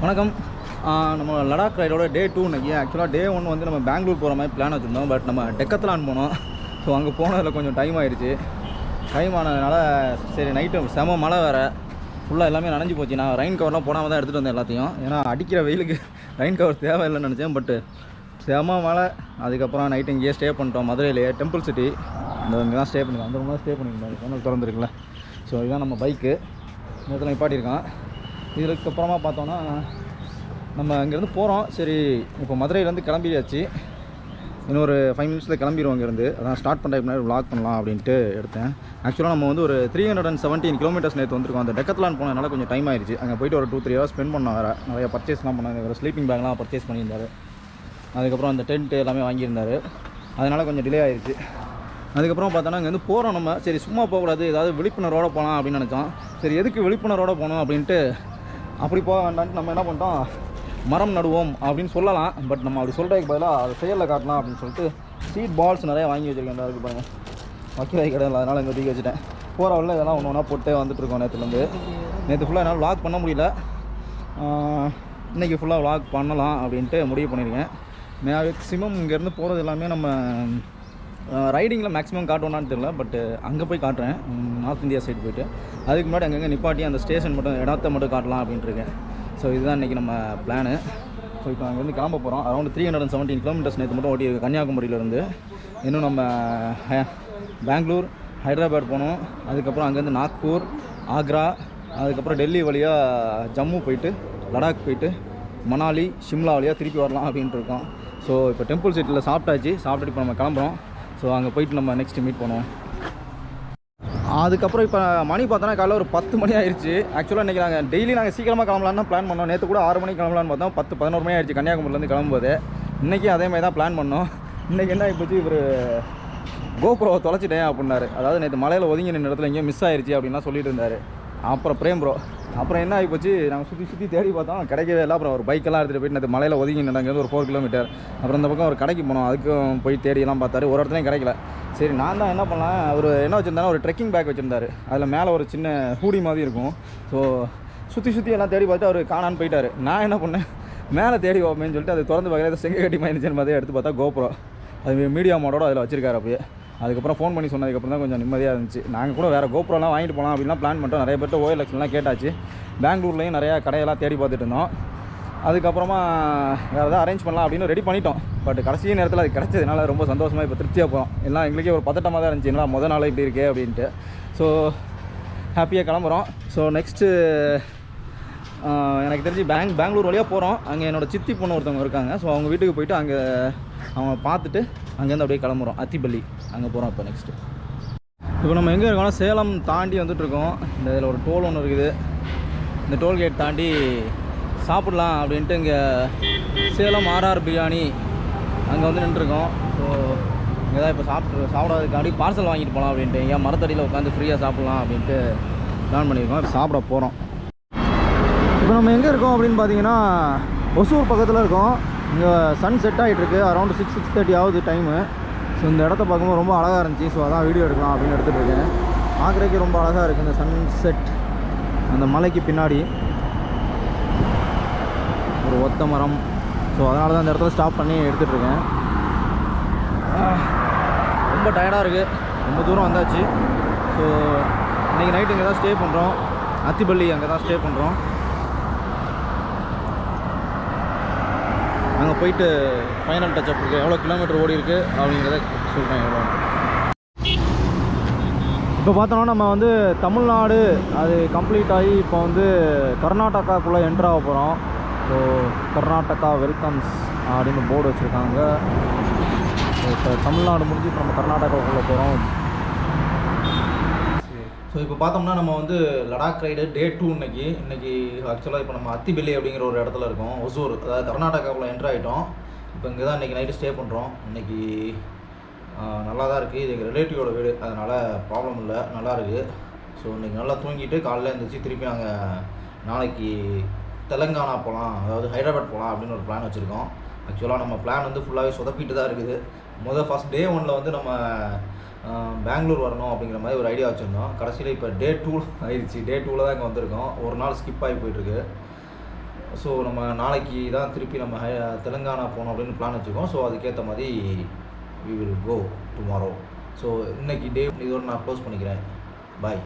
வணக்கம். நம்ம லடாக் ரைடோட டே 2 இன்னைக்கு. ஆக்சுவலாக டே 1 வந்து நம்ம பெங்களூர் போகிற மாதிரி பிளான் வச்சுருந்தோம். பட் நம்ம டெக்கத்லான் போனோம். ஸோ அங்கே போனதில் கொஞ்சம் டைம் ஆகிடுச்சு. டைம் ஆனதுனால சரி நைட்டு செம மழை வேறு, ஃபுல்லாக எல்லாமே நனைஞ்சு போச்சு. நான் ரெயின் கவர்லாம் போடாமல் தான் எடுத்துகிட்டு வந்தேன் எல்லாத்தையும். ஏன்னா அடிக்கிற வெயிலுக்கு ரெயின் கவர் தேவையில்லைன்னு நினச்சேன். பட்டு செம மழை. அதுக்கப்புறம் நைட்டு இங்கேயே ஸ்டே பண்ணிட்டோம். மதுரையிலேயே டெம்பிள் சிட்டி இங்கே தான் ஸ்டே பண்ணியிருக்கோம். அந்த மாதிரி ஸ்டே பண்ணியிருக்கோம். சேனல் திறந்துருக்குல்ல. ஸோ இதுதான் நம்ம பைக்கு நேரத்தில் நிப்பாட்டியிருக்கான். இதுக்கப்புறமா பார்த்தோன்னா நம்ம இங்கேருந்து போகிறோம். சரி இப்போ மதுரையிலேருந்து கிளம்பியாச்சு. இன்னொரு 5 நிமிஷத்தில் கிளம்பிடுவோம் இங்கேருந்து. அதான் ஸ்டார்ட் பண்ணுற முன்னாடி விளாக் பண்ணலாம் அப்படின்ட்டு எடுத்தேன். ஆக்சுவலாக நம்ம வந்து ஒரு 317 கிலோமீட்டர்ஸ் நேற்று வந்திருக்கோம். அந்த டெக்கத்லான் போனதுனால கொஞ்சம் டைம் ஆயிடுச்சு. அங்கே போய்ட்டு ஒரு 2-3 ஹவர்ஸ் ஸ்பெண்ட் பண்ணோம். வேறு நிறைய பர்ச்சேஸ்லாம் பண்ணாங்க. வேறு ஸ்லீப்பிங் பேக்லாம் பர்ச்சேஸ் பண்ணியிருந்தார். அதுக்கப்புறம் அந்த டென்ட் எல்லாமே வாங்கியிருந்தார். அதனால் கொஞ்சம் டிலே ஆயிடுச்சு. அதுக்கப்புறம் பார்த்தோன்னா இங்கேருந்து போகிறோம் நம்ம. சரி சும்மா போகக்கூடாது, ஏதாவது விழிப்புணர்வோடு போகலாம் அப்படின்னு நினச்சோம். சரி எதுக்கு விழிப்புணர்வோடு போகணும் அப்படின்ட்டு அப்படி போக வேண்டான்ட்டு நம்ம என்ன பண்ணிட்டோம், மரம் நடுவோம் அப்படின்னு சொல்லலாம். பட் நம்ம அப்படி சொல்கிறதுக்கு பதிலாக அதை செயலில் காட்டலாம் அப்படின்னு சொல்லிட்டு சீட் பால்ஸ் நிறையா வாங்கி வச்சுருக்கேன். அதுக்கு பாருங்க வைக்கிற கிடையாது, அதனால் இங்கே தூக்கி வச்சுட்டேன். போகிற வரல இதெல்லாம் ஒன்று ஒன்றா போட்டு வந்துட்டுருக்கோம். நேற்று ஃபுல்லாக என்னால் விளாக் பண்ண முடியல. இன்றைக்கி ஃபுல்லாக விளாக் பண்ணலாம் அப்படின்ட்டு முடிவு பண்ணியிருக்கேன். மேக்ஸிமம் இங்கேருந்து போகிறது எல்லாமே நம்ம ரைடிங்கில் மேக்ஸிமம் காட்டணும்னான்னு தெரியல. பட்டு அங்கே போய் காட்டுறேன், நார்த் இந்தியா சைடு போய்ட்டு. அதுக்கு முன்னாடி அங்கங்கே நிப்பாட்டி அந்த ஸ்டேஷன் மட்டும் இடத்த மட்டும் காட்டலாம் அப்படின்ட்டு இருக்கேன். ஸோ இதுதான் இன்றைக்கி நம்ம பிளானு. ஸோ இப்போ அங்கேருந்து கிளம்ப போகிறோம். அரௌண்ட் 317 கிலோமீட்டர்ஸ் நேற்று மட்டும் ஓட்டி கன்னியாகுமரியிலேருந்து. இன்னும் நம்ம பெங்களூர், ஹைதராபாத் போனோம். அதுக்கப்புறம் அங்கேருந்து நாக்பூர், ஆக்ரா, அதுக்கப்புறம் டெல்லி வழியாக ஜம்மு போயிட்டு லடாக் போயிட்டு மணாலி, ஷிம்லா வழியாக திருப்பி வரலாம் அப்படின்ட்டு இருக்கோம். ஸோ இப்போ டெம்பிள் சிட்டியில் சாப்பிட்டாச்சு. சாப்பிட்டுட்டு இப்போ நம்ம கிளம்புறோம். ஸோ அங்கே போயிட்டு நம்ம நெக்ஸ்ட்டு மீட் பண்ணுவோம். அதுக்கப்புறம் இப்போ மணி பார்த்தோன்னா காலையில் ஒரு 10 மணி ஆயிடுச்சு. ஆக்சுவலாக இன்றைக்கி நாங்கள் சீக்கிரமாக கிளம்பலான்னு தான் பிளான் பண்ணோம். நேற்று கூட 6 மணிக்கு கிளம்பலான்னு பார்த்தோம். 10-11 மணி ஆயிடுச்சு கன்னியாகுமரிலேருந்து கிளம்பும்போது. இன்றைக்கி அதே மாதிரி தான் பிளான் பண்ணோம். இன்றைக்கி என்ன ஆகிப்போச்சு, இவர் GoPro தொலைச்சிட்டேன் அப்படின்னாரு. அதாவது நேற்று மலையில் ஒதுங்கி நின்ற இடத்துல எங்கேயும் மிஸ் ஆயிடுச்சு அப்படின்லாம் சொல்லிட்டு இருந்தார். அப்புறம் பிரேம் ப்ரோ அப்புறம் என்ன ஆகிப்போச்சு, நாங்கள் சுற்றி தேடி பார்த்தோம், கிடைக்கவே இல்லை. அப்புறம் ஒரு பைக்கெல்லாம் எடுத்துகிட்டு போயிட்டு நேற்று மலையில் ஒதுங்கி நின்றாங்க ஒரு 4 கிலோமீட்டர். அப்புறம் இந்த பக்கம் ஒரு கடைக்கு போனோம். அதுக்கும் போய் தேடியெல்லாம் பார்த்தாரு, ஒரு இடத்துலையும் கிடைக்கல. சரி நான் தான் என்ன பண்ணலாம், அவர் என்ன வச்சுருந்தாலும் ஒரு ட்ரெக்கிங் பேக் வச்சுருந்தார். அதில் மேலே ஒரு சின்ன ஹூடி மாதிரி இருக்கும். ஸோ சுற்றி எல்லாம் தேடி பார்த்து அவர் காணான்னு போயிட்டார். நான் என்ன பண்ணேன், மேலே தேடி வைப்பேன்னு சொல்லிட்டு அதை திறந்து பார்க்கல, செங்கை கட்டி மைனிச்சன் மாதிரி எடுத்து பார்த்தா GoPro அது மீடியா மோடோட அதில் வச்சிருக்காரு அப்படியே. அதுக்கப்புறம் ஃபோன் பண்ணி சொன்னதுக்கப்புறம் தான் கொஞ்சம் நிம்மதியாக இருந்துச்சு. நாங்கள் கூட வேறு GoProலாம் வாங்கிட்டு போகலாம் அப்படின்லாம் பிளான் பண்ணிட்டோம். நிறைய பேர்ட்ட OLXலாம் கேட்டாச்சு. பெங்களூர்லேயும் நிறையா கடையெல்லாம் தேடி பார்த்துட்டு இருந்தோம். அதுக்கப்புறமா வேறு எதாவது அரேஞ்ச் பண்ணலாம் அப்படின்னு ரெடி பண்ணிட்டோம். பட் கடைசி நேரத்தில் அது கிடச்சதுனால ரொம்ப சந்தோஷமாக இப்போ திருப்தியாக போகிறோம். எல்லாம் எங்களுக்கே ஒரு பதட்டமாக தான் இருந்துச்சு, என்னடா முதல் நாள் இப்படி இருக்கே அப்படின்ட்டு. ஸோ ஹாப்பியாக கிளம்புறோம். ஸோ நெக்ஸ்ட்டு எனக்கு தெரிஞ்சு பெங்களூர் வழியாக போகிறோம். அங்கே என்னோடய சித்தி பொண்ணு ஒருத்தவங்க இருக்காங்க. ஸோ அவங்க வீட்டுக்கு போயிட்டு அங்கே அவங்க பார்த்துட்டு அங்கேருந்து அப்படியே கிளம்புறோம். அத்திப்பள்ளி அங்கே போகிறோம் இப்போ நெக்ஸ்ட்டு. இப்போ நம்ம எங்கே இருக்கோம்னா சேலம் தாண்டி வந்துட்டுருக்கோம். இந்த இதில் ஒரு டோல் ஒன்று இருக்குது. இந்த டோல்கேட் தாண்டி சாப்பிட்லாம் அப்படின்ட்டு இங்கே சேலம் RR பிரியாணி அங்கே வந்து நின்றுருக்கோம். ஸோ இங்கே தான் இப்போ சாப்பிடாதுக்காண்டி பார்சல் வாங்கிட்டு போகலாம் அப்படின்ட்டு, ஏன் மரத்தடியில் உட்காந்து ஃப்ரீயாக சாப்பிட்லாம் அப்படின்ட்டு பிளான் பண்ணியிருக்கோம். இப்போ சாப்பிட போகிறோம். இப்போ நம்ம எங்கே இருக்கோம் அப்படின்னு பார்த்தீங்கன்னா ஒசூர் பக்கத்தில் இருக்கோம். இங்கே சன் செட் ஆகிட்டுருக்கு. அரௌண்ட் 6-6:30 ஆகுது டைமு. ஸோ இந்த இடத்த பார்க்கும்போது ரொம்ப அழகாக இருந்துச்சு. ஸோ அதான் வீடியோ எடுக்கலாம் அப்படின்னு எடுத்துகிட்டு இருக்கேன். பார்க்குறதுக்கு ரொம்ப அழகாக இருக்குது இந்த சன் செட். அந்த மலைக்கு பின்னாடி ஒரு ஒத்த மரம். ஸோ அதனால தான் இந்த இடத்துல ஸ்டாப் பண்ணி எடுத்துகிட்ருக்கேன். ரொம்ப டயர்டாக இருக்குது, ரொம்ப தூரம் வந்தாச்சு. ஸோ இன்றைக்கி நைட்டு இங்கே தான் ஸ்டே பண்ணுறோம். அத்திப்பள்ளி அங்கே தான் ஸ்டே பண்ணுறோம். அங்கே போயிட்டு ஃபைனல் டச்சப் இருக்குது, எவ்வளோ கிலோமீட்டர் ஓடி இருக்குது அப்படிங்கிறத சொல்கிறேன். எவ்வளோ இப்போ பார்த்தோன்னா நம்ம வந்து தமிழ்நாடு அது கம்ப்ளீட் ஆகி இப்போ வந்து கர்நாடகாக்குள்ளே என்ட்ரு ஆக போகிறோம். ஸோ கர்நாடகா வெல்கம்ஸ் அப்படின்னு போர்டு வச்சுருக்காங்க. ஸோ இப்போ தமிழ்நாடு முடிஞ்சு இப்போ நம்ம கர்நாடகாவுக்குள்ளே போகிறோம். ஸோ இப்போ பார்த்தோம்னா நம்ம வந்து லடாக் ரைடு டே 2 இன்னைக்கு ஆக்சுவலாக இப்போ நம்ம அத்திபெல்லி அப்படிங்கிற ஒரு இடத்துல இருக்கோம். ஒசூர், அதாவது கர்நாடகாவுக்குள்ளே என்ட்ரு ஆகிட்டோம். இப்போ இங்கே தான் இன்றைக்கி நைட்டு ஸ்டே பண்ணுறோம். இன்றைக்கி நல்லா தான் இருக்குது. இது எங்கள் ரிலேட்டிவோட வீடு, அதனால் ப்ராப்ளம் இல்லை, நல்லா இருக்குது. ஸோ இன்றைக்கி நல்லா தூங்கிட்டு காலையில் எழுந்திரிச்சு திருப்பி நாங்கள் நாளைக்கு தெலுங்கானா போகலாம், அதாவது ஹைதராபாத் போகலாம் அப்படின்னு ஒரு பிளான் வச்சுருக்கோம். ஆக்சுவலாக நம்ம பிளான் வந்து ஃபுல்லாகவே சொதப்பிட்டு தான் இருக்குது. ஃபஸ்ட் டே 1 வந்து நம்ம பெங்களூர் வரணும் அப்படிங்கிற மாதிரி ஒரு ஐடியா வச்சுருந்தோம். கடைசியில் இப்போ டே 2 ஆயிடுச்சு. டே 2ல் தான் இங்கே வந்திருக்கோம். ஒரு நாள் ஸ்கிப் ஆகி போயிட்டுருக்கு. ஸோ நம்ம நாளைக்கு தான் திருப்பி நம்ம தெலுங்கானா போகணும் அப்படின்னு பிளான் வச்சுருக்கோம். ஸோ அதுக்கேற்ற மாதிரி we will go tomorrow. So இன்னைக்கு டே இதோட நான் க்ளோஸ் பண்ணிக்கிறேன். பாய்.